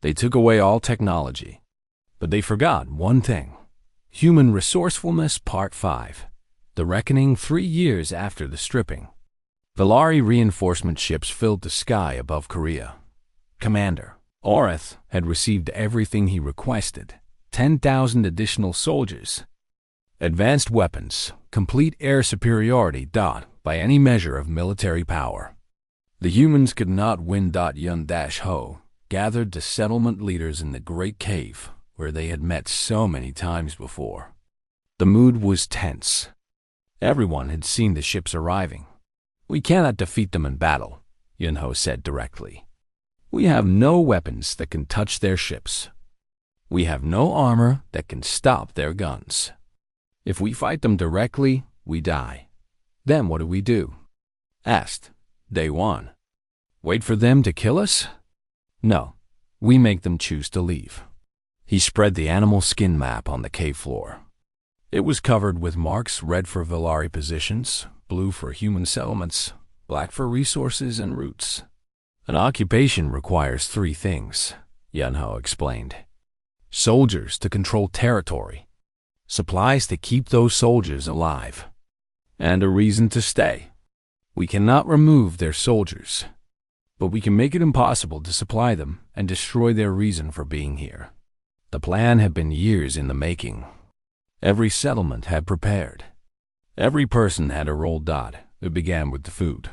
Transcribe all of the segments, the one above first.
They took away all technology, but they forgot one thing. Human Resourcefulness Part 5. The Reckoning 3 years after the stripping. Valari reinforcement ships filled the sky above Korea. Commander Oreth had received everything he requested. 10,000 additional soldiers. Advanced weapons, complete air superiority. By any measure of military power. The humans could not win. Yun-Ho gathered the settlement leaders in the Great Cave, where they had met so many times before. The mood was tense. Everyone had seen the ships arriving. "We cannot defeat them in battle," Yun-Ho said directly. "We have no weapons that can touch their ships. We have no armor that can stop their guns. If we fight them directly, we die. Then what do?" asked Day One. "Wait for them to kill us? No, we make them choose to leave." He spread the animal skin map on the cave floor. It was covered with marks: red for Valari positions, blue for human settlements, black for resources and routes. "An occupation requires 3 things," Yun-Ho explained. "Soldiers to control territory, supplies to keep those soldiers alive, and a reason to stay. We cannot remove their soldiers, but we can make it impossible to supply them and destroy their reason for being here." The plan had been years in the making. Every settlement had prepared. Every person had a role. It began with the food.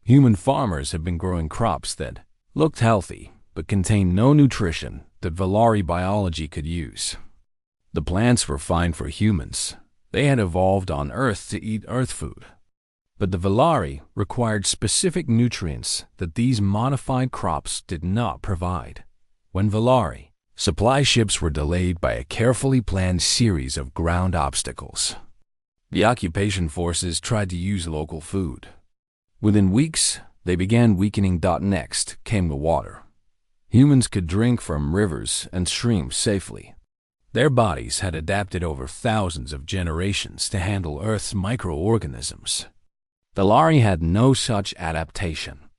Human farmers had been growing crops that looked healthy but contained no nutrition that Valari biology could use. The plants were fine for humans. They had evolved on Earth to eat Earth food. But the Valari required specific nutrients that these modified crops did not provide. When Valari supply ships were delayed by a carefully planned series of ground obstacles, the occupation forces tried to use local food. Within weeks, they began weakening. Next came the water. Humans could drink from rivers and streams safely. Their bodies had adapted over thousands of generations to handle Earth's microorganisms. Valari had no such adaptation.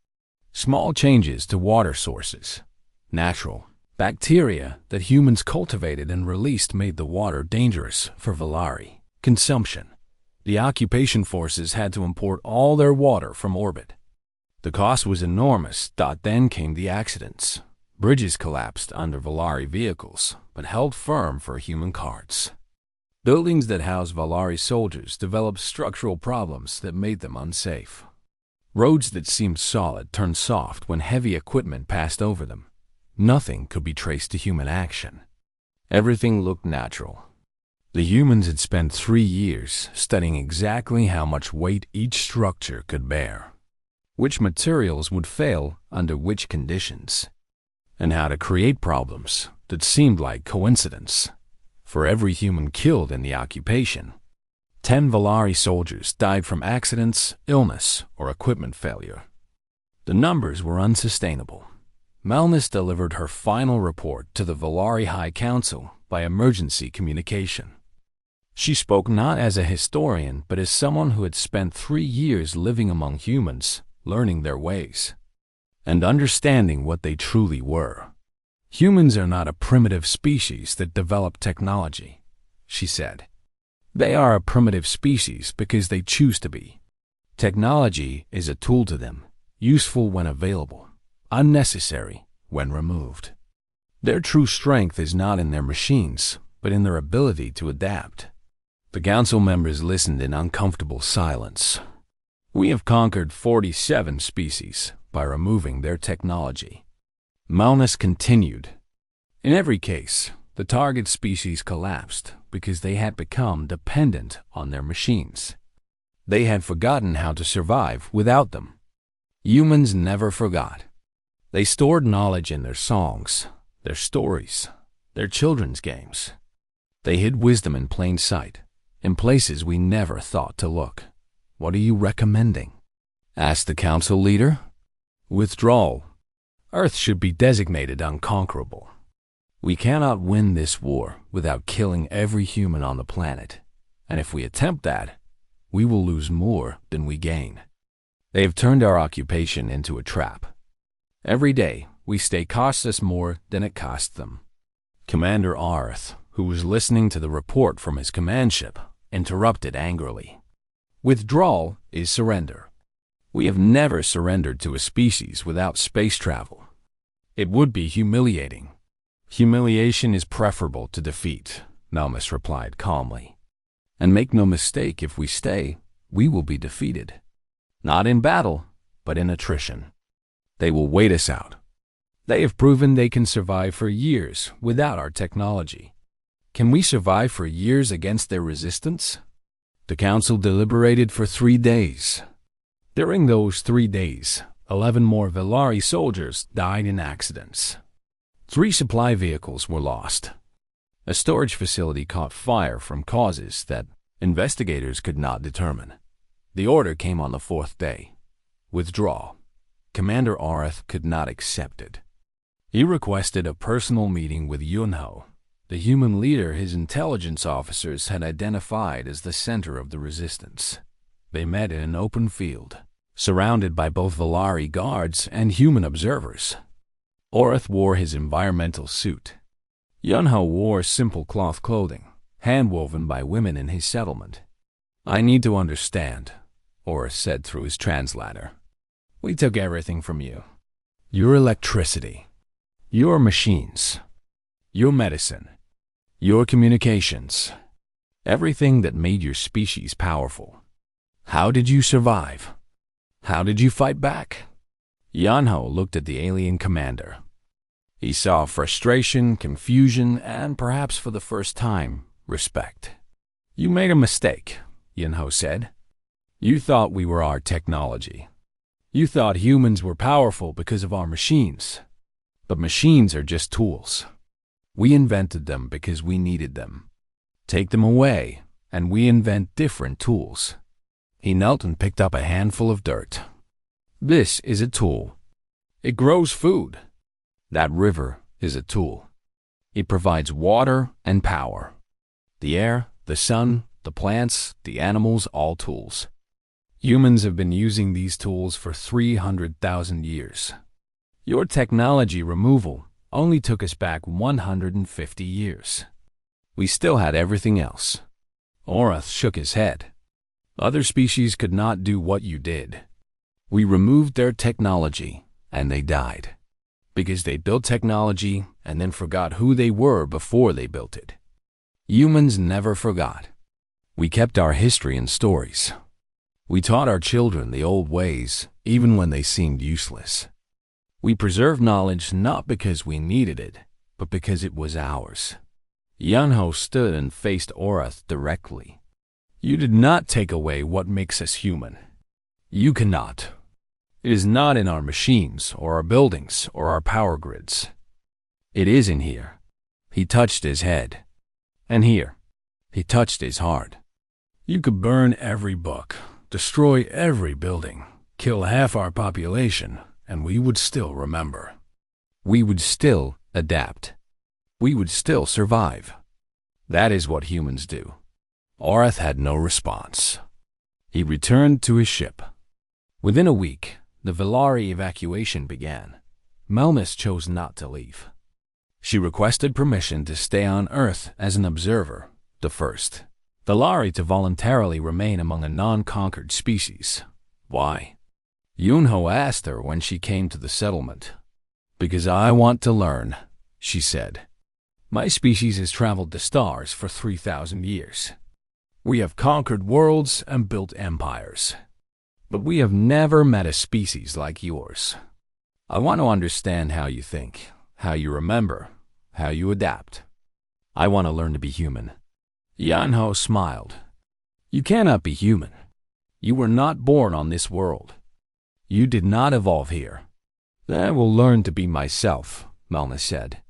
Small changes to water sources, natural bacteria that humans cultivated and released, made the water dangerous for Valari consumption. The occupation forces had to import all their water from orbit. The cost was enormous. Then came the accidents. Bridges collapsed under Valari vehicles, but held firm for human carts. Buildings that housed Valari soldiers developed structural problems that made them unsafe. Roads that seemed solid turned soft when heavy equipment passed over them. Nothing could be traced to human action. Everything looked natural. The humans had spent 3 years studying exactly how much weight each structure could bear, which materials would fail under which conditions, and how to create problems that seemed like coincidence. For every human killed in the occupation, 10 Valari soldiers died from accidents, illness, or equipment failure. The numbers were unsustainable. Malnis delivered her final report to the Valari High Council by emergency communication. She spoke not as a historian, but as someone who had spent 3 years living among humans, learning their ways, and understanding what they truly were. "Humans are not a primitive species that developed technology," she said. "They are a primitive species because they choose to be. Technology is a tool to them, useful when available, unnecessary when removed. Their true strength is not in their machines, but in their ability to adapt." The council members listened in uncomfortable silence. "We have conquered 47 species by removing their technology," Malnis continued. "In every case, the target species collapsed because they had become dependent on their machines. They had forgotten how to survive without them. Humans never forgot. They stored knowledge in their songs, their stories, their children's games. They hid wisdom in plain sight, in places we never thought to look." "What are you recommending?" asked the council leader. "Withdrawal. Earth should be designated unconquerable. We cannot win this war without killing every human on the planet, and if we attempt that, we will lose more than we gain. They have turned our occupation into a trap. Every day, we stay costs us more than it costs them. Commander Arth, who was listening to the report from his command ship, interrupted angrily. Withdrawal is surrender. We have never surrendered to a species without space travel. It would be humiliating. Humiliation is preferable to defeat, Melmus replied calmly. And make no mistake, if we stay, we will be defeated. Not in battle, but in attrition. They will wait us out. They have proven they can survive for years without our technology. Can we survive for years against their resistance? The council deliberated for 3 days. During those 3 days, 11 more Velari soldiers died in accidents. 3 supply vehicles were lost. A storage facility caught fire from causes that investigators could not determine. The order came on the 4th day. Withdraw. Commander Arth could not accept it. He requested a personal meeting with Yunho, the human leader his intelligence officers had identified as the center of the resistance. They met in an open field, surrounded by both Velari guards and human observers. Arth wore his environmental suit. Yunho wore simple cloth clothing, hand-woven by women in his settlement. I need to understand, Arth said through his translator. We took everything from you. Your electricity. Your machines, your medicine, your communications, everything that made your species powerful. How did you survive? How did you fight back? Yunho looked at the alien commander. He saw frustration, confusion, and perhaps for the first time, respect. You made a mistake, Yunho said. You thought we were our technology. You thought humans were powerful because of our machines. But machines are just tools. We invented them because we needed them. Take them away, and we invent different tools. He knelt and picked up a handful of dirt. This is a tool. It grows food. That river is a tool. It provides water and power. The air, the sun, the plants, the animals, all tools. Humans have been using these tools for 300,000 years. Your technology removal only took us back 150 years. We still had everything else. Orath shook his head. Other species could not do what you did. We removed their technology, and they died. Because they built technology and then forgot who they were before they built it. Humans never forgot. We kept our history and stories. We taught our children the old ways, even when they seemed useless. We preserved knowledge not because we needed it, but because it was ours. Yunho stood and faced Orath directly. You did not take away what makes us human. You cannot. It is not in our machines, or our buildings, or our power grids. It is in here. He touched his head. And here. He touched his heart. You could burn every book, destroy every building, kill half our population, and we would still remember. We would still adapt. We would still survive. That is what humans do. Orath had no response. He returned to his ship. Within a week, the Velari evacuation began. Melmus chose not to leave. She requested permission to stay on Earth as an observer, the first Velari to voluntarily remain among a non-conquered species. Why? Yunho asked her when she came to the settlement. Because I want to learn, she said. My species has traveled the stars for 3,000 years. We have conquered worlds and built empires. But we have never met a species like yours. I want to understand how you think, how you remember, how you adapt. I want to learn to be human. Yunho smiled. You cannot be human. You were not born on this world. You did not evolve here. I will learn to be myself, Melmus said.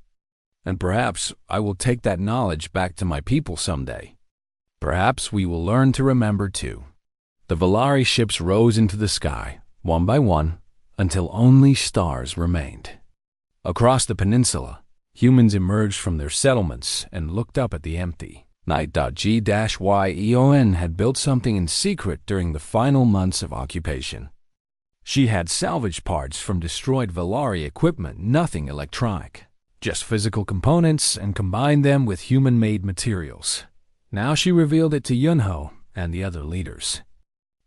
And perhaps I will take that knowledge back to my people someday. Perhaps we will learn to remember too. The Velari ships rose into the sky, one by one, until only stars remained. Across the peninsula, humans emerged from their settlements and looked up at the empty night. G-YEON had built something in secret during the final months of occupation. She had salvaged parts from destroyed Valari equipment, nothing electronic, just physical components, and combined them with human-made materials. Now she revealed it to Yunho and the other leaders.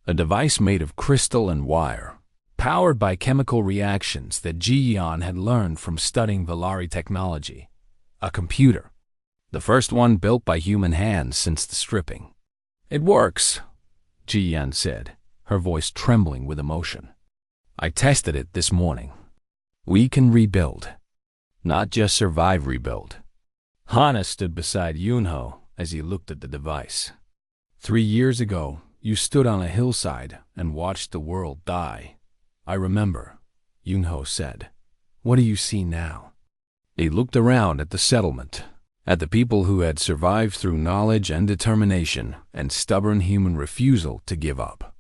A device made of crystal and wire, powered by chemical reactions that Ji-Yan had learned from studying Valari technology. A computer. The first one built by human hands since the stripping. "It works," Ji-Yan said, her voice trembling with emotion. "I tested it this morning. We can rebuild. Not just survive rebuild." Hana stood beside Yunho as he looked at the device. 3 years ago, you stood on a hillside and watched the world die. "I remember," Yunho said. "What do you see now?" He looked around at the settlement, at the people who had survived through knowledge and determination and stubborn human refusal to give up.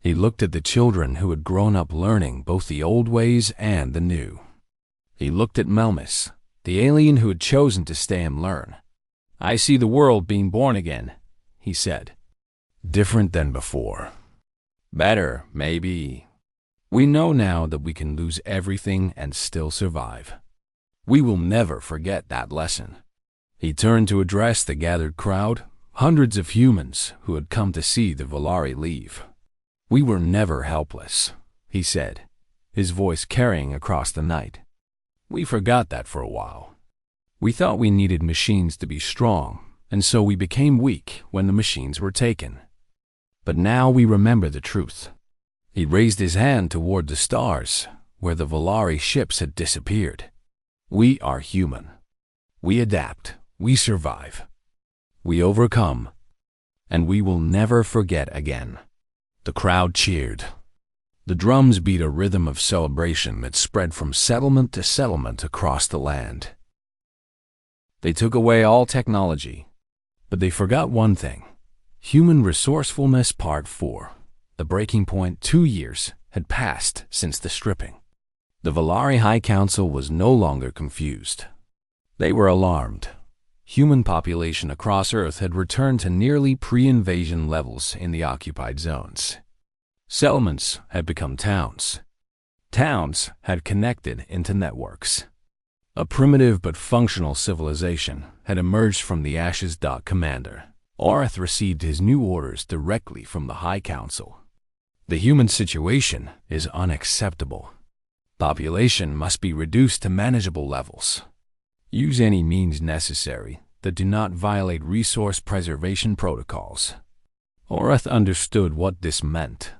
He looked at the children who had grown up learning both the old ways and the new. He looked at Melmis, the alien who had chosen to stay and learn. "I see the world being born again," he said. "Different than before. Better, maybe. We know now that we can lose everything and still survive. We will never forget that lesson." He turned to address the gathered crowd, hundreds of humans who had come to see the Valari leave. "We were never helpless," he said, his voice carrying across the night. "We forgot that for a while. We thought we needed machines to be strong, and so we became weak when the machines were taken. But now we remember the truth." He raised his hand toward the stars, where the Valari ships had disappeared. "We are human. We adapt. We survive. We overcome. And we will never forget again." The crowd cheered. The drums beat a rhythm of celebration that spread from settlement to settlement across the land. They took away all technology, but they forgot one thing. Human Resourcefulness Part 4. The breaking point. 2 years had passed since the stripping. The Valari High Council was no longer confused. They were alarmed. Human population across Earth had returned to nearly pre-invasion levels in the occupied zones. Settlements had become towns. Towns had connected into networks. A primitive but functional civilization had emerged from the ashes. Commander Orth received his new orders directly from the High Council. "The human situation is unacceptable. Population must be reduced to manageable levels. Use any means necessary that do not violate resource preservation protocols." Orth understood what this meant.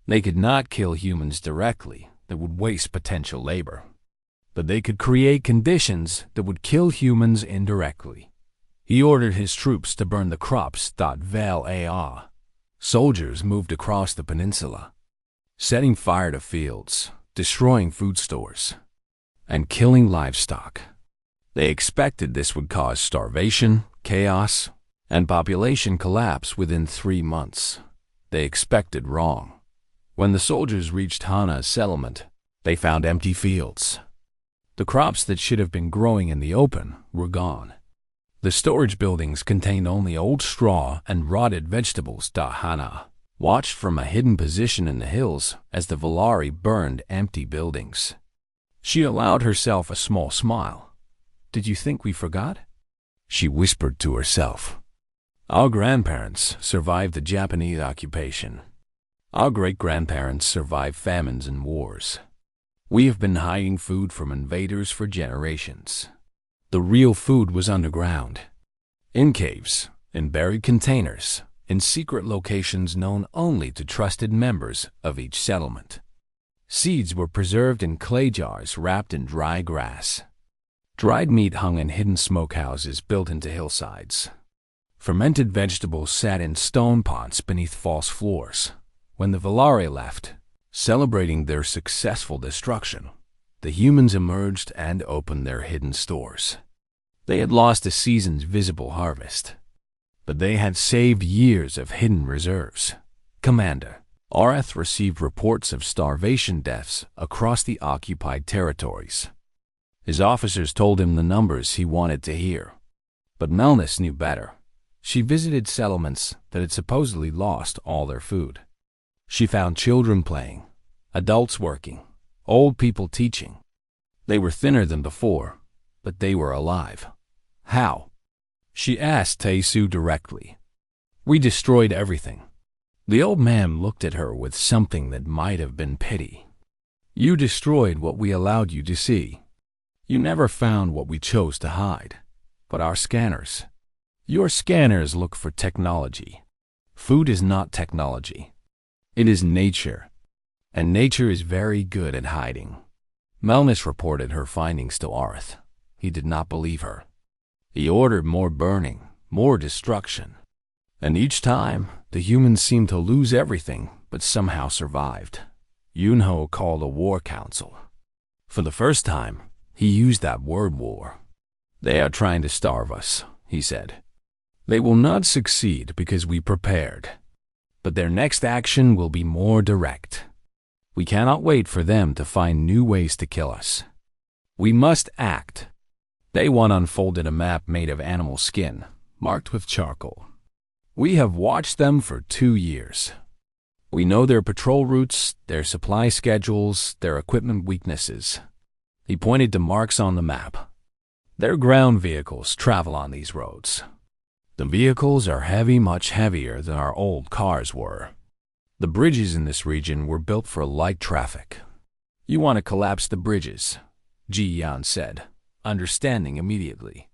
They could not kill humans directly that would waste potential labor, but they could create conditions that would kill humans indirectly. He ordered his troops to burn the crops. Val. Soldiers moved across the peninsula, setting fire to fields, destroying food stores, and killing livestock. They expected this would cause starvation, chaos, and population collapse within 3 months. They expected wrong. When the soldiers reached Hana's settlement, they found empty fields. The crops that should have been growing in the open were gone. The storage buildings contained only old straw and rotted vegetables. Hana watched from a hidden position in the hills as the Valari burned empty buildings. She allowed herself a small smile. "Did you think we forgot?" she whispered to herself. "Our grandparents survived the Japanese occupation. Our great-grandparents survived famines and wars. We have been hiding food from invaders for generations. The real food was underground, in caves, in buried containers, in secret locations known only to trusted members of each settlement. Seeds were preserved in clay jars wrapped in dry grass. Dried meat hung in hidden smokehouses built into hillsides. Fermented vegetables sat in stone pots beneath false floors. When the Valari left, celebrating their successful destruction, the humans emerged and opened their hidden stores. They had lost a season's visible harvest, but they had saved years of hidden reserves. Commander Orth received reports of starvation deaths across the occupied territories. His officers told him the numbers he wanted to hear, but Melnis knew better. She visited settlements that had supposedly lost all their food. She found children playing, Adults working, old people teaching. They were thinner than before, but they were alive. How? She asked Taesu directly. We destroyed everything. The old man looked at her with something that might have been pity. You destroyed what we allowed you to see. You never found what we chose to hide, but our scanners. Your scanners look for technology. Food is not technology. It is nature, and nature is very good at hiding. Melnis reported her findings to Arth. He did not believe her. He ordered more burning, more destruction. And each time, the humans seemed to lose everything, but somehow survived. Yunho called a war council. For the first time, he used that word war. They are trying to starve us, he said. They will not succeed because we prepared. But their next action will be more direct. We cannot wait for them to find new ways to kill us. We must act. Day one unfolded a map made of animal skin, marked with charcoal. We have watched them for 2 years. We know their patrol routes, their supply schedules, their equipment weaknesses. He pointed to marks on the map. Their ground vehicles travel on these roads. The vehicles are heavy, much heavier than our old cars were. The bridges in this region were built for light traffic. You want to collapse the bridges, Ji Yan said, understanding immediately.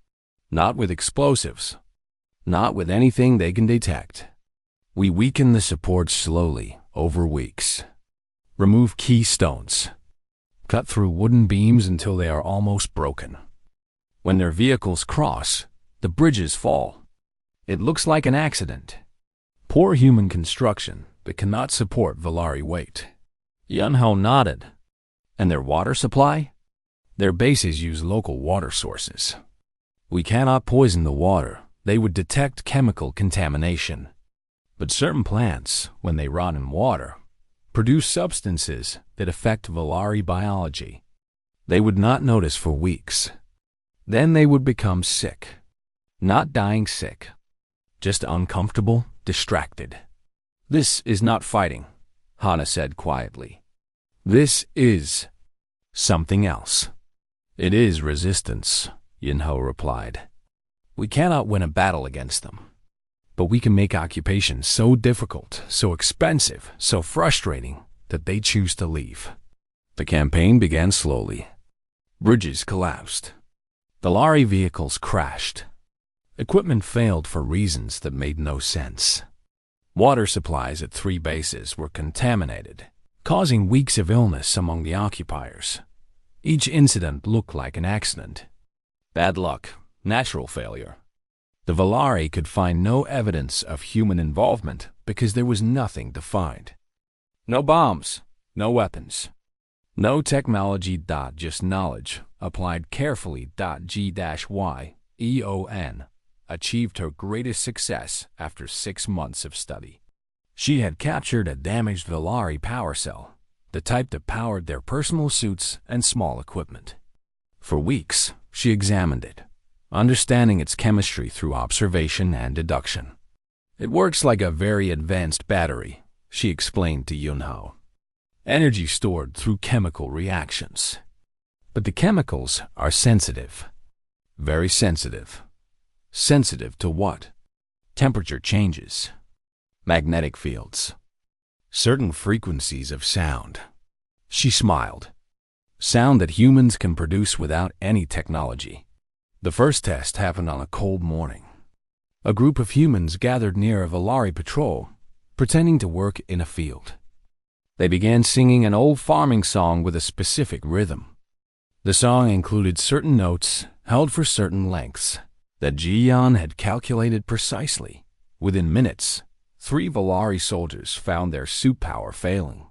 Not with explosives. Not with anything they can detect. We weaken the support slowly, over weeks. Remove keystones. Cut through wooden beams until they are almost broken. When their vehicles cross, the bridges fall. It looks like an accident. Poor human construction that cannot support Valari weight. Yunho nodded. And their water supply? Their bases use local water sources. We cannot poison the water. They would detect chemical contamination. But certain plants, when they rot in water, produce substances that affect Valari biology. They would not notice for weeks. Then they would become sick. Not dying sick. Just uncomfortable, distracted. This is not fighting, Hana said quietly. This is something else. It is resistance, Yunho replied. We cannot win a battle against them. But we can make occupation so difficult, so expensive, so frustrating that they choose to leave. The campaign began slowly. Bridges collapsed. Valari vehicles crashed. Equipment failed for reasons that made no sense. Water supplies at 3 bases were contaminated, causing weeks of illness among the occupiers. Each incident looked like an accident. Bad luck, natural failure. The Valari could find no evidence of human involvement because there was nothing to find. No bombs, no weapons. No technology. Just knowledge, applied carefully. G-Y, EON, achieved her greatest success after 6 months of study. She had captured a damaged Valari power cell, the type that powered their personal suits and small equipment. For weeks, she examined it, understanding its chemistry through observation and deduction. It works like a very advanced battery, she explained to Yunho. Energy stored through chemical reactions. But the chemicals are sensitive. Very sensitive. Sensitive to what? Temperature changes. Magnetic fields. Certain frequencies of sound. She smiled. Sound that humans can produce without any technology. The first test happened on a cold morning. A group of humans gathered near a Valari patrol, pretending to work in a field. They began singing an old farming song with a specific rhythm. The song included certain notes held for certain lengths that Ji-Yan had calculated precisely. Within minutes, 3 Valari soldiers found their suit power failing.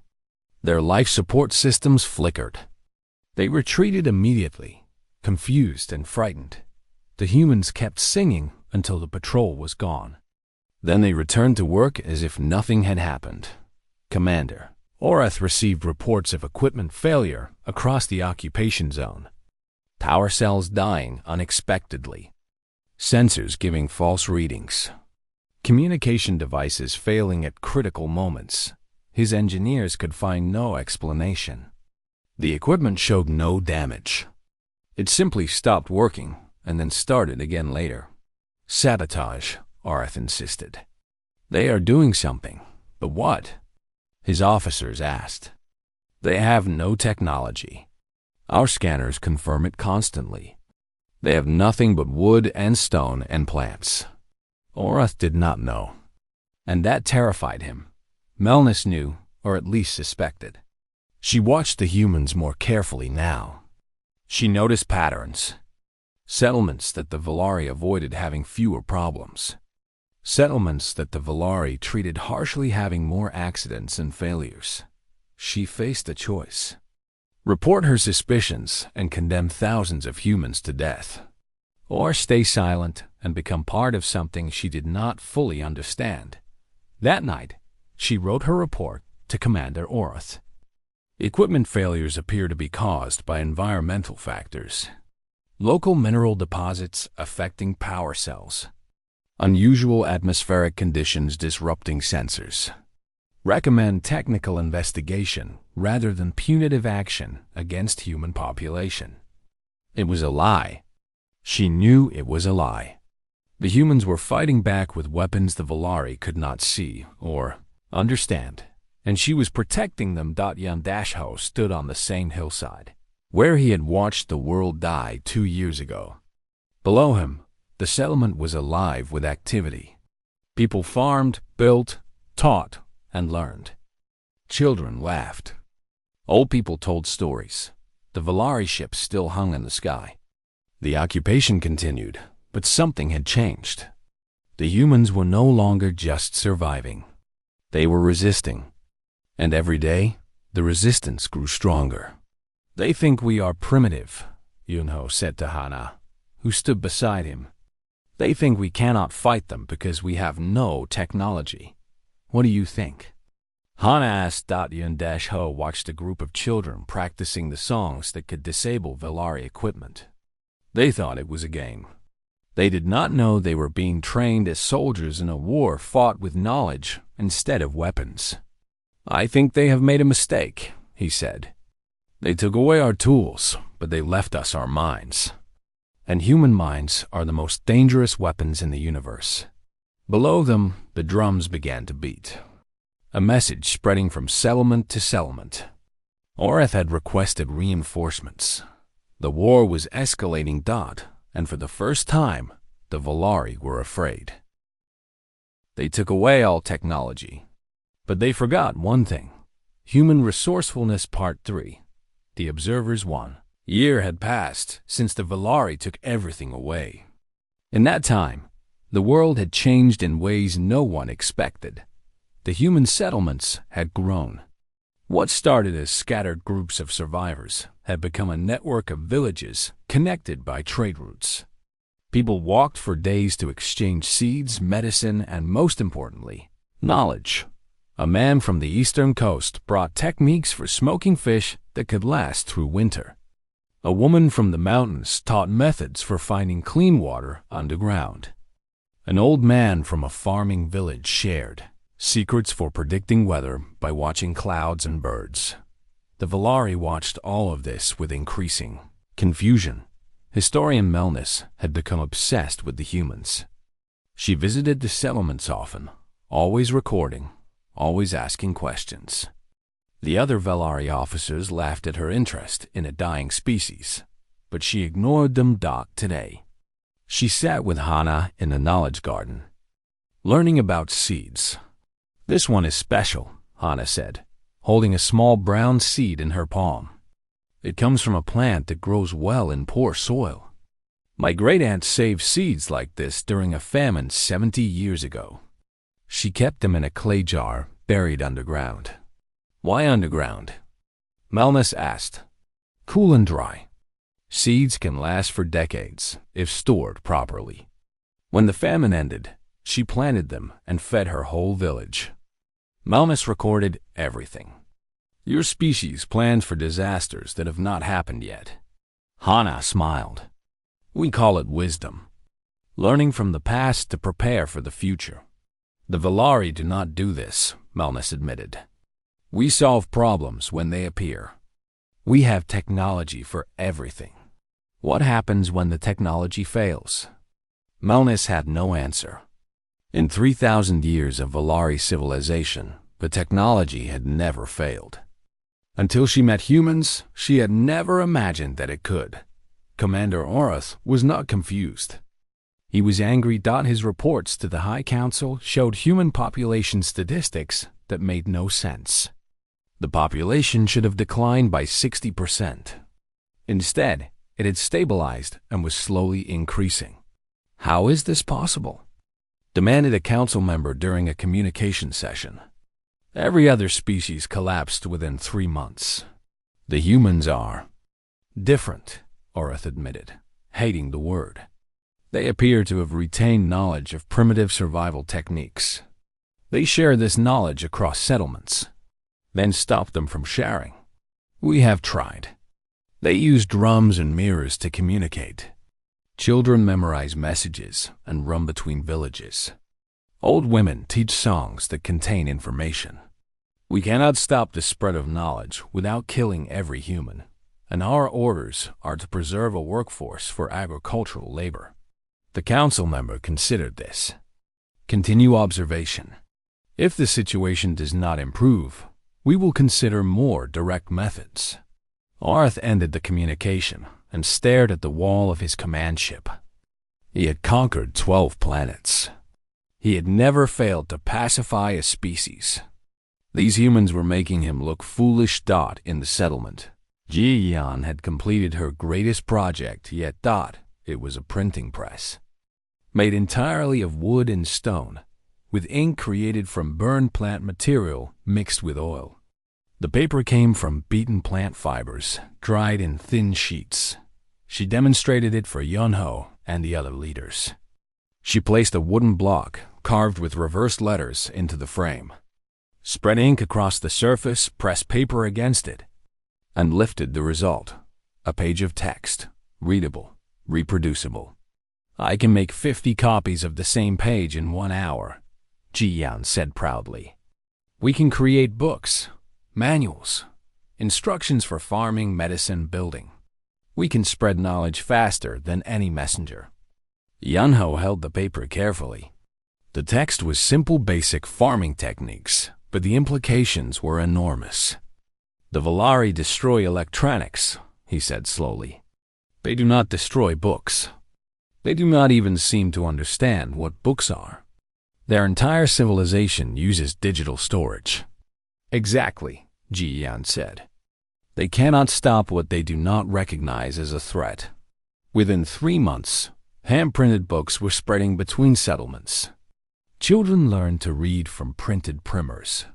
Their life support systems flickered. They retreated immediately, confused and frightened. The humans kept singing until the patrol was gone. Then they returned to work as if nothing had happened. Commander, Orath received reports of equipment failure across the occupation zone. Power cells dying unexpectedly. Sensors giving false readings. Communication devices failing at critical moments. His engineers could find no explanation. The equipment showed no damage. It simply stopped working and then started again later. Sabotage, Arth insisted. They are doing something, but what? His officers asked. They have no technology. Our scanners confirm it constantly. They have nothing but wood and stone and plants. Orath did not know, and that terrified him. Melnis knew, or at least suspected. She watched the humans more carefully now. She noticed patterns. Settlements that the Valari avoided having fewer problems. Settlements that the Valari treated harshly having more accidents and failures. She faced a choice. Report her suspicions and condemn thousands of humans to death, or stay silent and become part of something she did not fully understand. That night, she wrote her report to Commander Orath. Equipment failures appear to be caused by environmental factors. Local mineral deposits affecting power cells. Unusual atmospheric conditions disrupting sensors. Recommend technical investigation rather than punitive action against human population. It was a lie. She knew it was a lie. The humans were fighting back with weapons the Valari could not see or understand, and she was protecting them. Yan-Ho stood on the same hillside, where he had watched the world die 2 years ago. Below him, the settlement was alive with activity. People farmed, built, taught, and learned. Children laughed. Old people told stories. The Valari ships still hung in the sky. The occupation continued, but something had changed. The humans were no longer just surviving. They were resisting. And every day, the resistance grew stronger. They think we are primitive, Yunho said to Hana, who stood beside him. They think we cannot fight them because we have no technology. What do you think? Hana asked. Yun-Ho watched a group of children practicing the songs that could disable Valari equipment. They thought it was a game. They did not know they were being trained as soldiers in a war fought with knowledge instead of weapons. I think they have made a mistake, he said. They took away our tools, but they left us our minds. And human minds are the most dangerous weapons in the universe. Below them, the drums began to beat. A message spreading from settlement to settlement. Orath had requested reinforcements. The war was escalating. And for the first time, the Valari were afraid. They took away all technology. But they forgot one thing. Human Resourcefulness Part 3. The Observers 1. Year had passed since the Valari took everything away. In that time, the world had changed in ways no one expected. The human settlements had grown. What started as scattered groups of survivors had become a network of villages connected by trade routes. People walked for days to exchange seeds, medicine, and most importantly, knowledge. A man from the eastern coast brought techniques for smoking fish that could last through winter. A woman from the mountains taught methods for finding clean water underground. An old man from a farming village shared secrets for predicting weather by watching clouds and birds. The Valari watched all of this with increasing confusion. Historian Melnis had become obsessed with the humans. She visited the settlements often, always recording, always asking questions. The other Valari officers laughed at her interest in a dying species, but she ignored them. Today, she sat with Hana in the knowledge garden, learning about seeds. This one is special, Hana said, holding a small brown seed in her palm. It comes from a plant that grows well in poor soil. My great-aunt saved seeds like this during a famine 70 years ago. She kept them in a clay jar buried underground. Why underground? Melnis asked. Cool and dry. Seeds can last for decades if stored properly. When the famine ended, she planted them and fed her whole village. Melnis recorded everything. Your species plans for disasters that have not happened yet. Hana smiled. We call it wisdom. Learning from the past to prepare for the future. The Valari do not do this, Melnis admitted. We solve problems when they appear. We have technology for everything. What happens when the technology fails? Melnis had no answer. In 3,000 years of Valari civilization, the technology had never failed. Until she met humans, she had never imagined that it could. Commander Orath was not confused. He was angry. His reports to the High Council showed human population statistics that made no sense. The population should have declined by 60%. Instead, it had stabilized and was slowly increasing. How is this possible? Demanded a council member during a communication session. Every other species collapsed within 3 months. The humans are different, Orath admitted, hating the word. They appear to have retained knowledge of primitive survival techniques. They share this knowledge across settlements, then stop them from sharing. We have tried. They use drums and mirrors to communicate. Children memorize messages and run between villages. Old women teach songs that contain information. We cannot stop the spread of knowledge without killing every human, and our orders are to preserve a workforce for agricultural labor. The council member considered this. Continue observation. If the situation does not improve, we will consider more direct methods. Arth ended the communication and stared at the wall of his command ship. He had conquered 12 planets. He had never failed to pacify a species. These humans were making him look foolish. In the settlement, Jiyan had completed her greatest project yet. It was a printing press, made entirely of wood and stone, with ink created from burned plant material mixed with oil. The paper came from beaten plant fibers, dried in thin sheets. She demonstrated it for Yunho and the other leaders. She placed a wooden block, carved with reversed letters, into the frame, spread ink across the surface, pressed paper against it, and lifted the result, a page of text, readable, reproducible. I can make 50 copies of the same page in 1 hour, Jiyan said proudly. We can create books, manuals, instructions for farming, medicine, building. We can spread knowledge faster than any messenger. Yunho held the paper carefully. The text was simple, basic farming techniques, but the implications were enormous. The Valari destroy electronics, he said slowly. They do not destroy books. They do not even seem to understand what books are. Their entire civilization uses digital storage. Exactly, Jiyan said. They cannot stop what they do not recognize as a threat. Within 3 months, hand-printed books were spreading between settlements. Children learned to read from printed primers.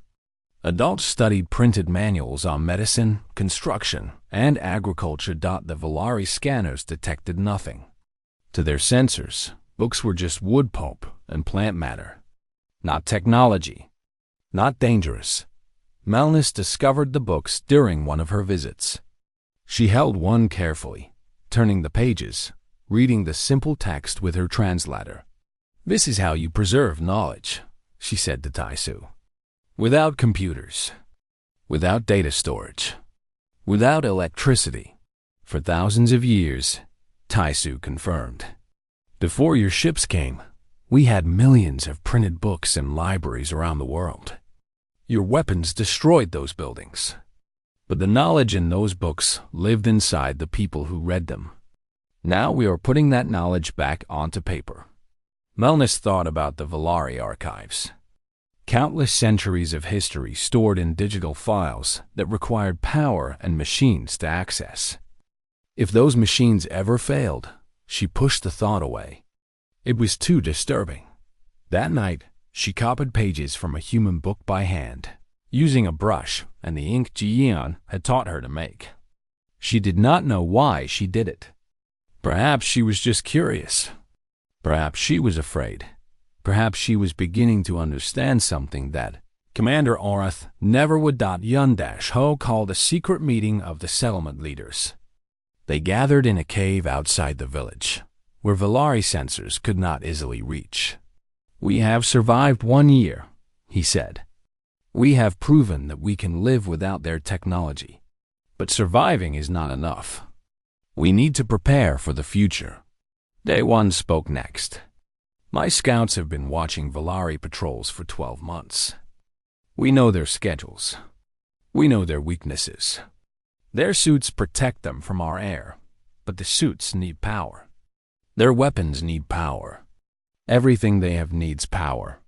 Adults studied printed manuals on medicine, construction, and agriculture. The Valari scanners detected nothing. To their sensors, books were just wood pulp and plant matter. Not technology. Not dangerous. Melnis discovered the books during one of her visits. She held one carefully, turning the pages, reading the simple text with her translator. This is how you preserve knowledge, she said to Taisu. Without computers, without data storage, without electricity. For thousands of years, Taisu confirmed. Before your ships came, we had millions of printed books in libraries around the world. Your weapons destroyed those buildings, but the knowledge in those books lived inside the people who read them. Now we are putting that knowledge back onto paper. Melnis thought about the Valari archives. Countless centuries of history stored in digital files that required power and machines to access. If those machines ever failed, she pushed the thought away. It was too disturbing. That night, she copied pages from a human book by hand, using a brush and the ink Jiyan had taught her to make. She did not know why she did it. Perhaps she was just curious. Perhaps she was afraid. Perhaps she was beginning to understand something that Commander Orath never would. Yun-Ho called a secret meeting of the settlement leaders. They gathered in a cave outside the village, where Valari sensors could not easily reach. We have survived 1 year, he said. We have proven that we can live without their technology. But surviving is not enough. We need to prepare for the future. Day 1 spoke next. My scouts have been watching Valari patrols for 12 months. We know their schedules. We know their weaknesses. Their suits protect them from our air, but the suits need power. Their weapons need power. Everything they have needs power.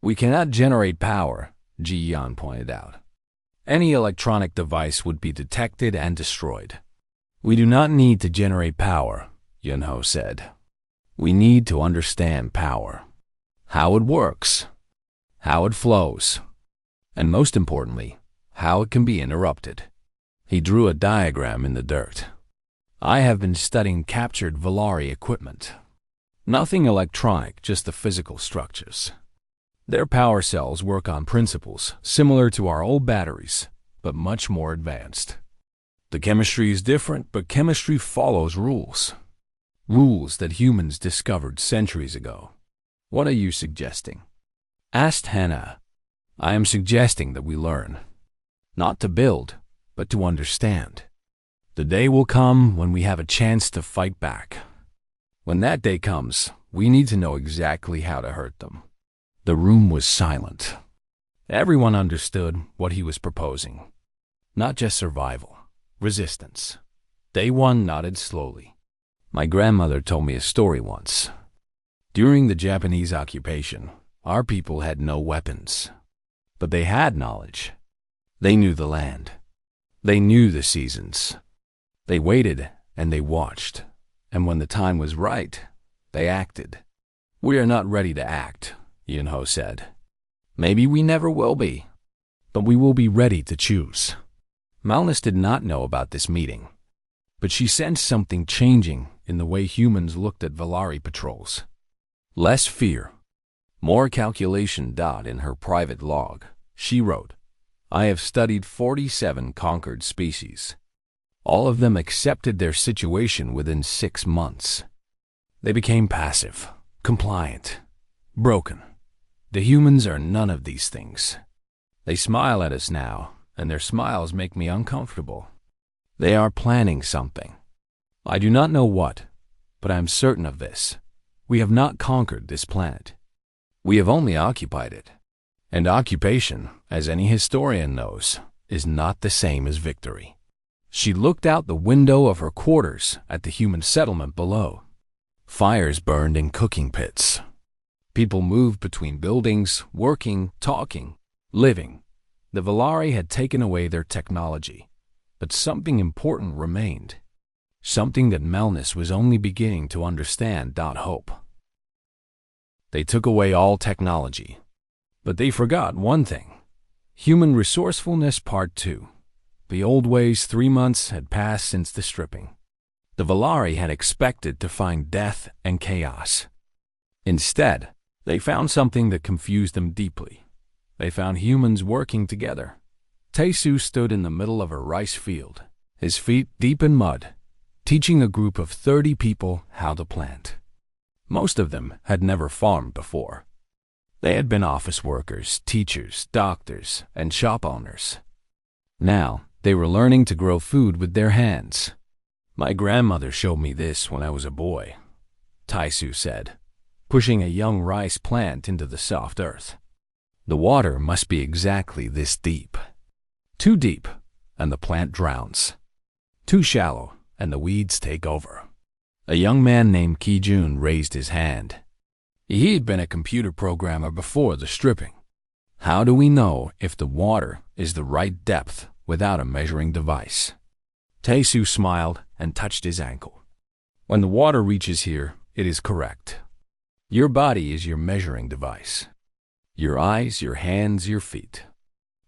We cannot generate power, Ji Yan pointed out. Any electronic device would be detected and destroyed. We do not need to generate power, Yunho said. We need to understand power. How it works. How it flows. And most importantly, how it can be interrupted. He drew a diagram in the dirt. I have been studying captured Valari equipment. Nothing electronic, just the physical structures. Their power cells work on principles similar to our old batteries, but much more advanced. The chemistry is different, but chemistry follows rules. Rules that humans discovered centuries ago. What are you suggesting? Asked Hannah. I am suggesting that we learn. Not to build, but to understand. The day will come when we have a chance to fight back. When that day comes, we need to know exactly how to hurt them. The room was silent. Everyone understood what he was proposing. Not just survival, resistance. Day 1 nodded slowly. My grandmother told me a story once. During the Japanese occupation, our people had no weapons. But they had knowledge. They knew the land. They knew the seasons. They waited and they watched. And when the time was right, they acted. We are not ready to act, Yunho said. Maybe we never will be, but we will be ready to choose. Malnus did not know about this meeting, but she sensed something changing in the way humans looked at Valari patrols. Less fear, more calculation. In her private log, she wrote, I have studied 47 conquered species. All of them accepted their situation within 6 months. They became passive, compliant, broken. The humans are none of these things. They smile at us now, and their smiles make me uncomfortable. They are planning something. I do not know what, but I am certain of this. We have not conquered this planet. We have only occupied it. And occupation, as any historian knows, is not the same as victory. She looked out the window of her quarters at the human settlement below. Fires burned in cooking pits. People moved between buildings, working, talking, living. The Valari had taken away their technology, but something important remained. Something that Malnus was only beginning to understand. Hope. They took away all technology, but they forgot one thing. Human resourcefulness Part 2. The old ways. 3 months had passed since the stripping. The Valari had expected to find death and chaos. Instead, they found something that confused them deeply. They found humans working together. Taesu stood in the middle of a rice field, his feet deep in mud, teaching a group of 30 people how to plant. Most of them had never farmed before. They had been office workers, teachers, doctors, and shop owners. Now, they were learning to grow food with their hands. My grandmother showed me this when I was a boy, Taesu said, pushing a young rice plant into the soft earth. The water must be exactly this deep. Too deep, and the plant drowns. Too shallow, and the weeds take over. A young man named Kijun raised his hand. He had been a computer programmer before the stripping. How do we know if the water is the right depth without a measuring device? Taesu smiled and touched his ankle. When the water reaches here, it is correct. Your body is your measuring device. Your eyes, your hands, your feet.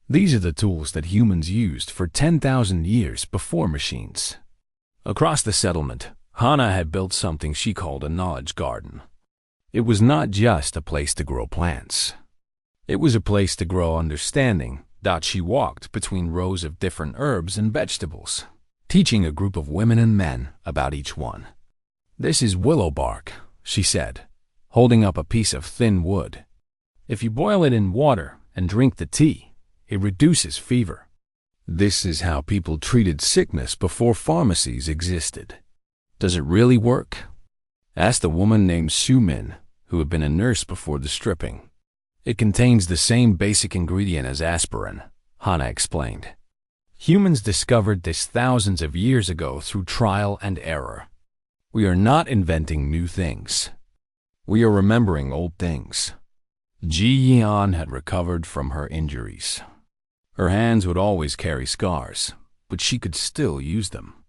These are the tools that humans used for 10,000 years before machines. Across the settlement, Hana had built something she called a knowledge garden. It was not just a place to grow plants. It was a place to grow understanding. She walked between rows of different herbs and vegetables, teaching a group of women and men about each one. This is willow bark, she said, holding up a piece of thin wood. If you boil it in water and drink the tea, It reduces fever. This is how people treated sickness before pharmacies existed. Does it really work? Asked a woman named Su Min, who had been a nurse before the stripping. It contains the same basic ingredient as aspirin, Hana explained. Humans discovered this thousands of years ago through trial and error. We are not inventing new things. We are remembering old things. Ji Yan had recovered from her injuries. Her hands would always carry scars, but she could still use them.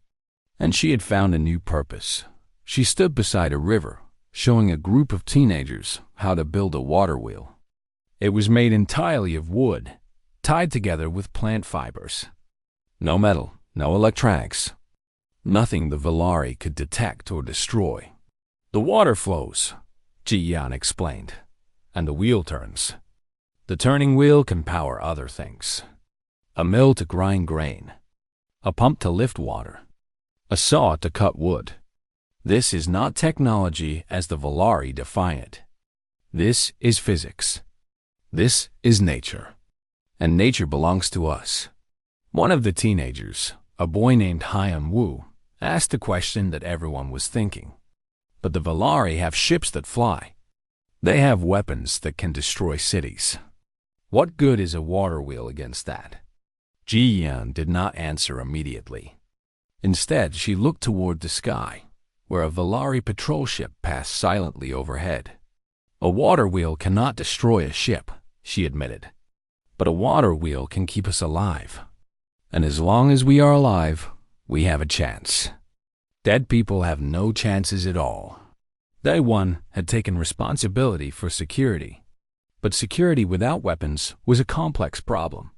And she had found a new purpose. She stood beside a river, showing a group of teenagers how to build a water wheel. It was made entirely of wood, tied together with plant fibers. No metal, no electronics. Nothing the Valari could detect or destroy. The water flows, Ji Yan explained, and the wheel turns. The turning wheel can power other things. A mill to grind grain, a pump to lift water, a saw to cut wood. This is not technology as the Valari define it. This is physics. This is nature. And nature belongs to us. One of the teenagers, a boy named Hyam Wu, asked a question that everyone was thinking. But the Valari have ships that fly. They have weapons that can destroy cities. What good is a water wheel against that? Ji Yan did not answer immediately. Instead, she looked toward the sky, where a Valari patrol ship passed silently overhead. A water wheel cannot destroy a ship, she admitted. But a water wheel can keep us alive. And as long as we are alive, we have a chance. Dead people have no chances at all. Daewon had taken responsibility for security. But security without weapons was a complex problem.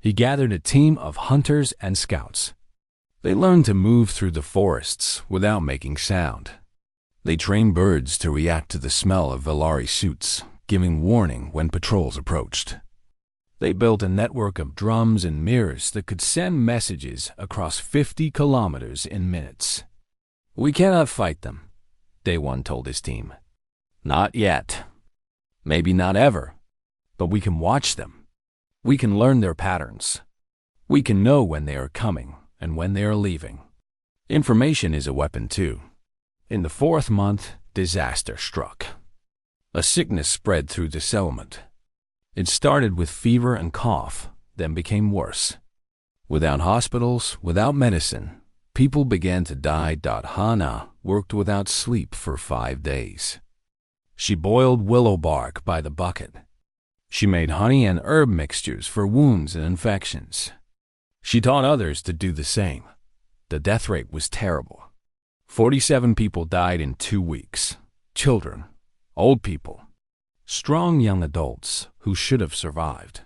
He gathered a team of hunters and scouts. They learned to move through the forests without making sound. They trained birds to react to the smell of Valari suits, giving warning when patrols approached. They built a network of drums and mirrors that could send messages across 50 kilometers in minutes. We cannot fight them, Daewon told his team. Not yet. Maybe not ever. But we can watch them. We can learn their patterns. We can know when they are coming and when they are leaving. Information is a weapon too. In the 4th month, disaster struck. A sickness spread through the settlement. It started with fever and cough, then became worse. Without hospitals, without medicine, people began to die. Hana worked without sleep for 5 days. She boiled willow bark by the bucket. She made honey and herb mixtures for wounds and infections. She taught others to do the same. The death rate was terrible. 47 people died in 2 weeks. Children, old people, strong young adults who should have survived.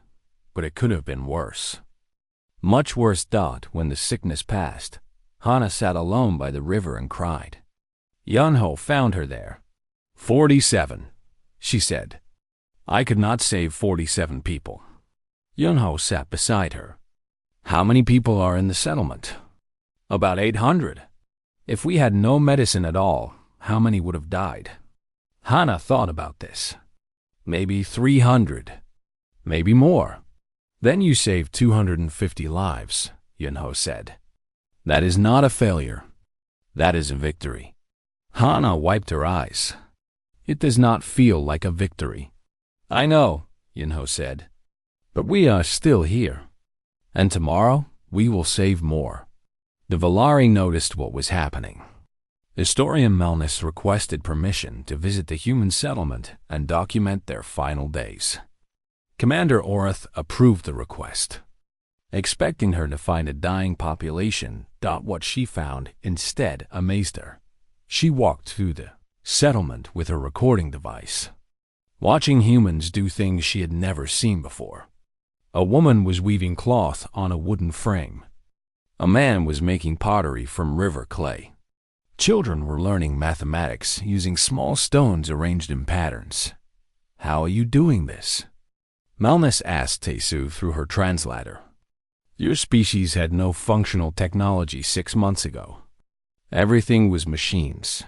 But it could have been worse. Much worse. When the sickness passed, Hana sat alone by the river and cried. Yunho found her there. 47, she said. I could not save 47 people. Yunho sat beside her. How many people are in the settlement? About 800. If we had no medicine at all, how many would have died? Hana thought about this. Maybe 300. Maybe more. Then you saved 250 lives, Yunho said. That is not a failure. That is a victory. Hana wiped her eyes. It does not feel like a victory. I know, Yunho said. But we are still here. And tomorrow, we will save more. The Valari noticed what was happening. Historian Melnus requested permission to visit the human settlement and document their final days. Commander Orath approved the request, expecting her to find a dying population. What she found instead amazed her. She walked through the settlement with her recording device, watching humans do things she had never seen before. A woman was weaving cloth on a wooden frame. A man was making pottery from river clay. Children were learning mathematics using small stones arranged in patterns. How are you doing this? Melnus asked Taesu through her translator. Your species had no functional technology 6 months ago. Everything was machines.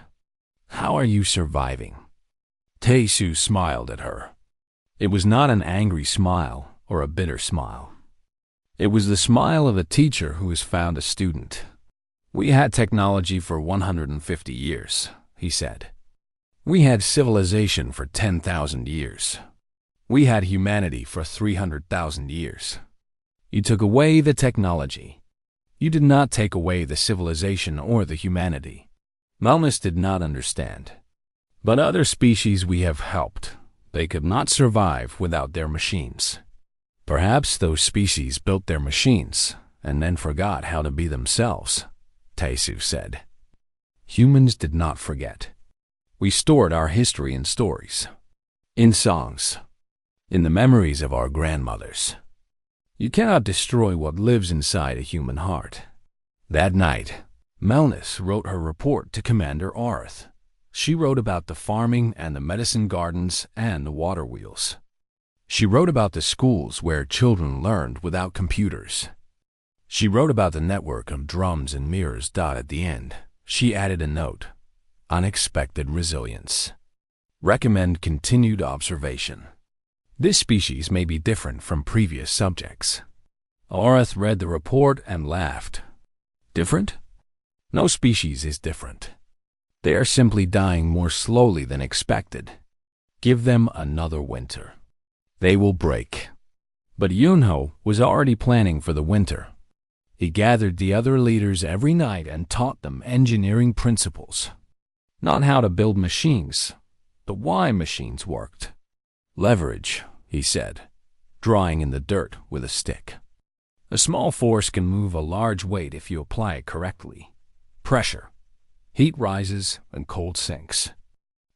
How are you surviving? Taesu smiled at her. It was not an angry smile or a bitter smile. It was the smile of a teacher who has found a student. "We had technology for 150 years," he said. "We had civilization for 10,000 years. We had humanity for 300,000 years. You took away the technology. You did not take away the civilization or the humanity." Malmus did not understand. "But other species we have helped. They could not survive without their machines." "Perhaps those species built their machines and then forgot how to be themselves," Taisu said. "Humans did not forget. We stored our history in stories, in songs, in the memories of our grandmothers. You cannot destroy what lives inside a human heart." That night, Melnis wrote her report to Commander Arth. She wrote about the farming and the medicine gardens and the water wheels. She wrote about the schools where children learned without computers. She wrote about the network of drums and mirrors. At the end, she added a note: "Unexpected resilience. Recommend continued observation. This species may be different from previous subjects." Arth read the report and laughed. "Different? No species is different. They are simply dying more slowly than expected. Give them another winter. They will break." But Yunho was already planning for the winter. He gathered the other leaders every night and taught them engineering principles. Not how to build machines, but why machines worked. "Leverage," he said, drawing in the dirt with a stick. "A small force can move a large weight if you apply it correctly. Pressure. Heat rises and cold sinks.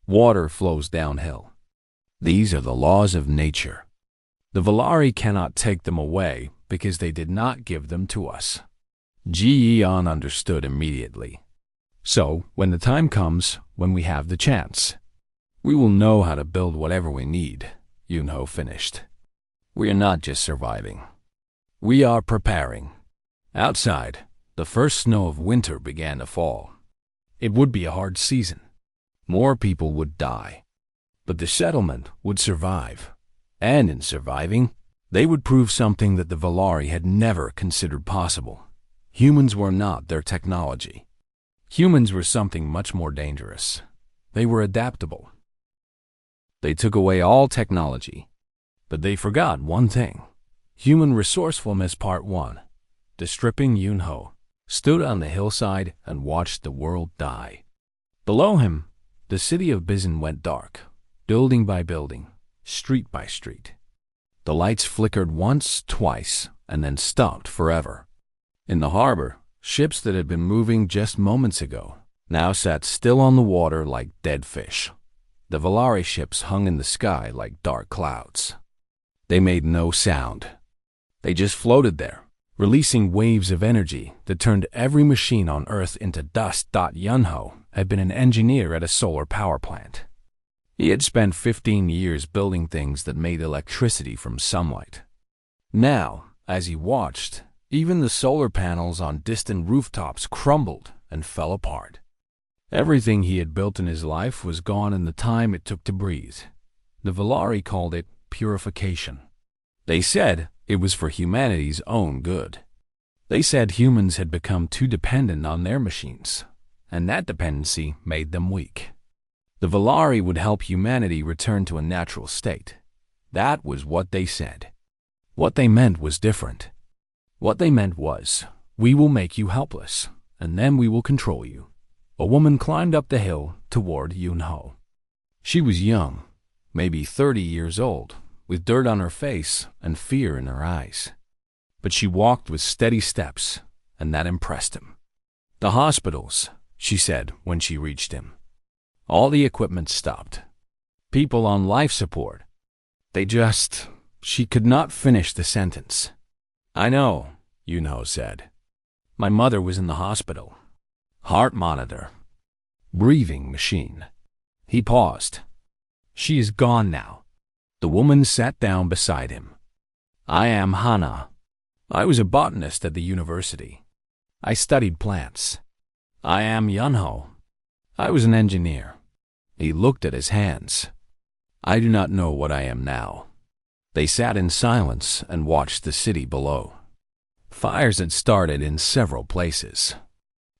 Water flows downhill. These are the laws of nature. The Valari cannot take them away because they did not give them to us." Ji Yeon understood immediately. "So, when the time comes, when we have the chance, we will know how to build whatever we need," Yunho finished. "We are not just surviving. We are preparing." Outside, the first snow of winter began to fall. It would be a hard season. More people would die. But the settlement would survive. And in surviving, they would prove something that the Valari had never considered possible. Humans were not their technology. Humans were something much more dangerous. They were adaptable. They took away all technology. But they forgot one thing. Human resourcefulness Part 1. The stripping Yunho stood on the hillside and watched the world die. Below him, the city of Bizin went dark, building by building, street by street. The lights flickered once, twice, and then stopped forever. In the harbor, ships that had been moving just moments ago now sat still on the water like dead fish. The Valari ships hung in the sky like dark clouds. They made no sound. They just floated there, releasing waves of energy that turned every machine on Earth into dust. Yunho had been an engineer at a solar power plant. He had spent 15 years building things that made electricity from sunlight. Now, as he watched, even the solar panels on distant rooftops crumbled and fell apart. Everything he had built in his life was gone in the time it took to breathe. The Valari called it purification. They said it was for humanity's own good. They said humans had become too dependent on their machines, and that dependency made them weak. The Valari would help humanity return to a natural state. That was what they said. What they meant was different. What they meant was, we will make you helpless, and then we will control you. A woman climbed up the hill toward Yunho. She was young, maybe 30 years old, with dirt on her face and fear in her eyes. But she walked with steady steps, and that impressed him. "The hospitals," she said when she reached him. All the equipment stopped. People on life support. She could not finish the sentence. "I know," Yunho said. "My mother was in the hospital. Heart monitor. Breathing machine." He paused. "She is gone now." The woman sat down beside him. "I am Hana. I was a botanist at the university. I studied plants. I am Yunho. I was an engineer." He looked at his hands. "I do not know what I am now." They sat in silence and watched the city below. Fires had started in several places.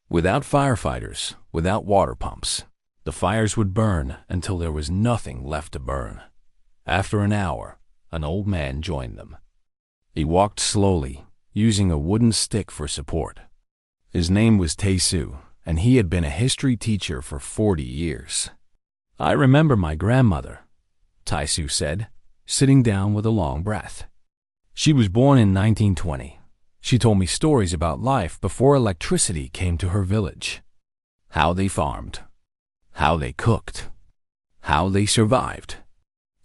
Without firefighters, without water pumps, the fires would burn until there was nothing left to burn. After an hour, an old man joined them. He walked slowly, using a wooden stick for support. His name was Taesu, and he had been a history teacher for 40 years. "I remember my grandmother," Taesu said, sitting down with a long breath. "She was born in 1920. She told me stories about life before electricity came to her village. How they farmed, how they cooked, how they survived."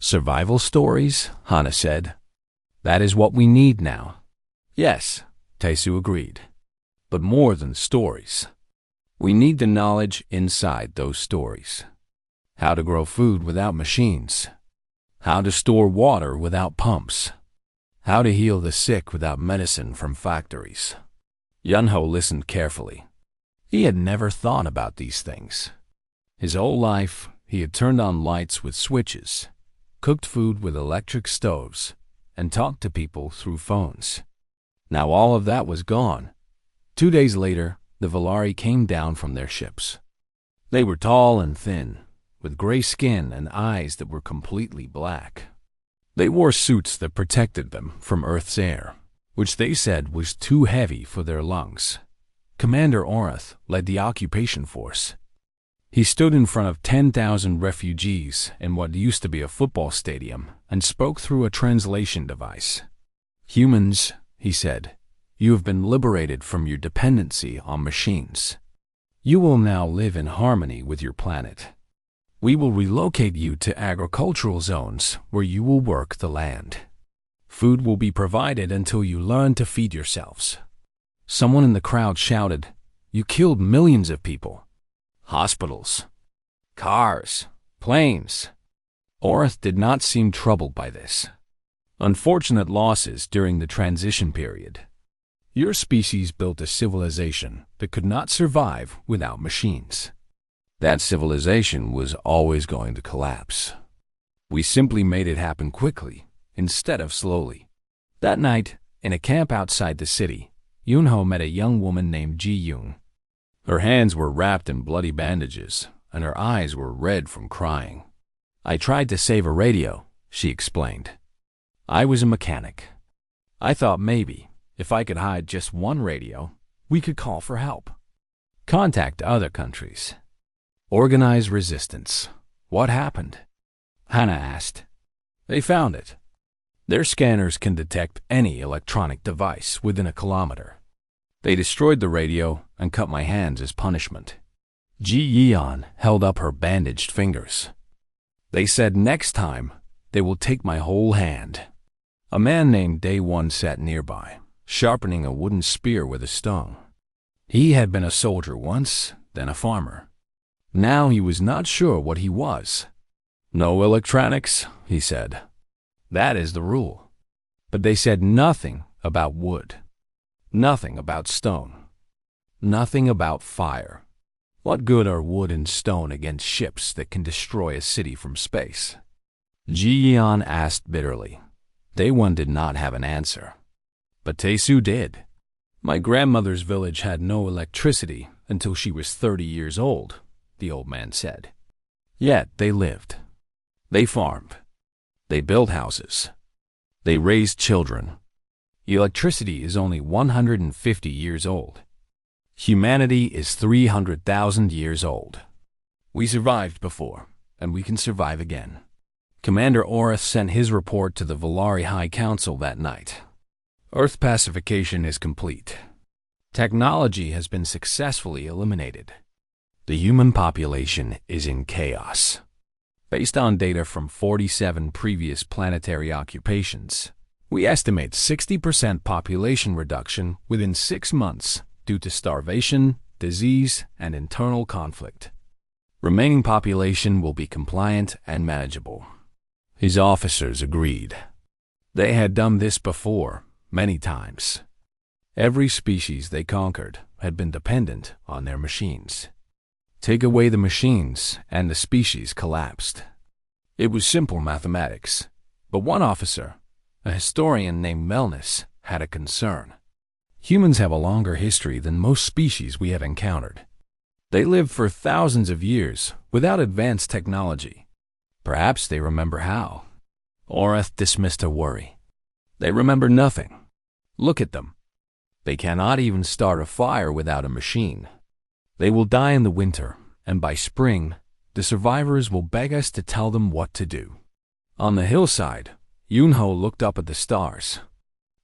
"Survival stories," Hana said. "That is what we need now." "Yes," Taesu agreed. "But more than stories. We need the knowledge inside those stories. How to grow food without machines. How to store water without pumps. How to heal the sick without medicine from factories." Yunho listened carefully. He had never thought about these things. His whole life, he had turned on lights with switches, cooked food with electric stoves, and talked to people through phones. Now all of that was gone. 2 days later, the Valari came down from their ships. They were tall and thin, with gray skin and eyes that were completely black. They wore suits that protected them from Earth's air, which they said was too heavy for their lungs. Commander Orath led the occupation force. He stood in front of 10,000 refugees in what used to be a football stadium and spoke through a translation device. "Humans," he said, "you have been liberated from your dependency on machines. You will now live in harmony with your planet. We will relocate you to agricultural zones where you will work the land. Food will be provided until you learn to feed yourselves." Someone in the crowd shouted, "You killed millions of people. Hospitals, cars, planes." Orath did not seem troubled by this. "Unfortunate losses during the transition period. Your species built a civilization that could not survive without machines. That civilization was always going to collapse. We simply made it happen quickly, instead of slowly." That night, in a camp outside the city, Yunho met a young woman named Ji-yoon. Her hands were wrapped in bloody bandages, and her eyes were red from crying. "I tried to save a radio," she explained. "I was a mechanic. I thought maybe, if I could hide just one radio, we could call for help. Contact other countries. Organize resistance." "What happened?" Hana asked. "They found it. Their scanners can detect any electronic device within a kilometer. They destroyed the radio and cut my hands as punishment." Ji-yeon held up her bandaged fingers. "They said next time they will take my whole hand." A man named Dae-won sat nearby, sharpening a wooden spear with a stone. He had been a soldier once, then a farmer. Now he was not sure what he was. "No electronics," he said. "That is the rule." But they said nothing about wood. Nothing about stone. Nothing about fire. What good are wood and stone against ships that can destroy a city from space? Ji-yeon asked bitterly. Dae-won did not have an answer. But Taesu did. "My grandmother's village had no electricity until she was 30 years old," the old man said. "Yet they lived. They farmed. They built houses. They raised children. Electricity is only 150 years old. Humanity is 300,000 years old. We survived before, and we can survive again." Commander Orath sent his report to the Valari High Council that night. "Earth pacification is complete. Technology has been successfully eliminated. The human population is in chaos. Based on data from 47 previous planetary occupations, we estimate 60% population reduction within 6 months due to starvation, disease, and internal conflict. Remaining population will be compliant and manageable." His officers agreed. They had done this before, many times. Every species they conquered had been dependent on their machines. Take away the machines, and the species collapsed. It was simple mathematics, but one officer, a historian named Melnis, had a concern. Humans have a longer history than most species we have encountered. They lived for thousands of years without advanced technology. Perhaps they remember how. Oreth dismissed her worry. They remember nothing. Look at them. They cannot even start a fire without a machine. They will die in the winter, and by spring, the survivors will beg us to tell them what to do. On the hillside, Yunho looked up at the stars.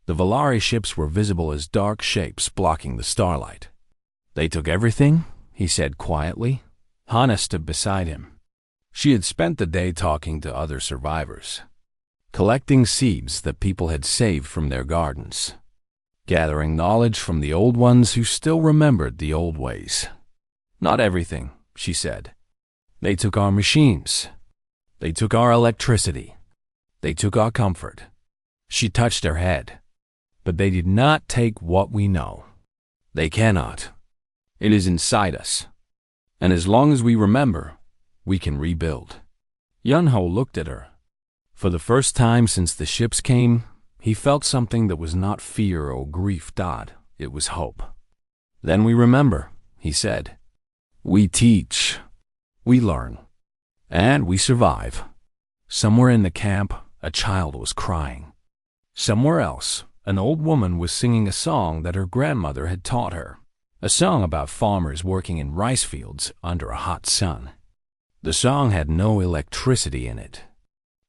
The Valari ships were visible as dark shapes blocking the starlight. They took everything, he said quietly. Hana stood beside him. She had spent the day talking to other survivors, collecting seeds that people had saved from their gardens, gathering knowledge from the old ones who still remembered the old ways. Not everything, she said. They took our machines. They took our electricity. They took our comfort. She touched her head. But they did not take what we know. They cannot. It is inside us. And as long as we remember, we can rebuild. Yunho looked at her. For the first time since the ships came, he felt something that was not fear or grief. It was hope. Then we remember, he said. We teach. We learn. And we survive. Somewhere in the camp, a child was crying. Somewhere else, an old woman was singing a song that her grandmother had taught her. A song about farmers working in rice fields under a hot sun. The song had no electricity in it.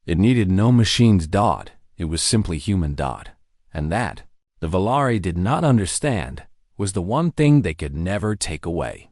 It needed no machines. It was simply human. And that, the Valari did not understand, was the one thing they could never take away.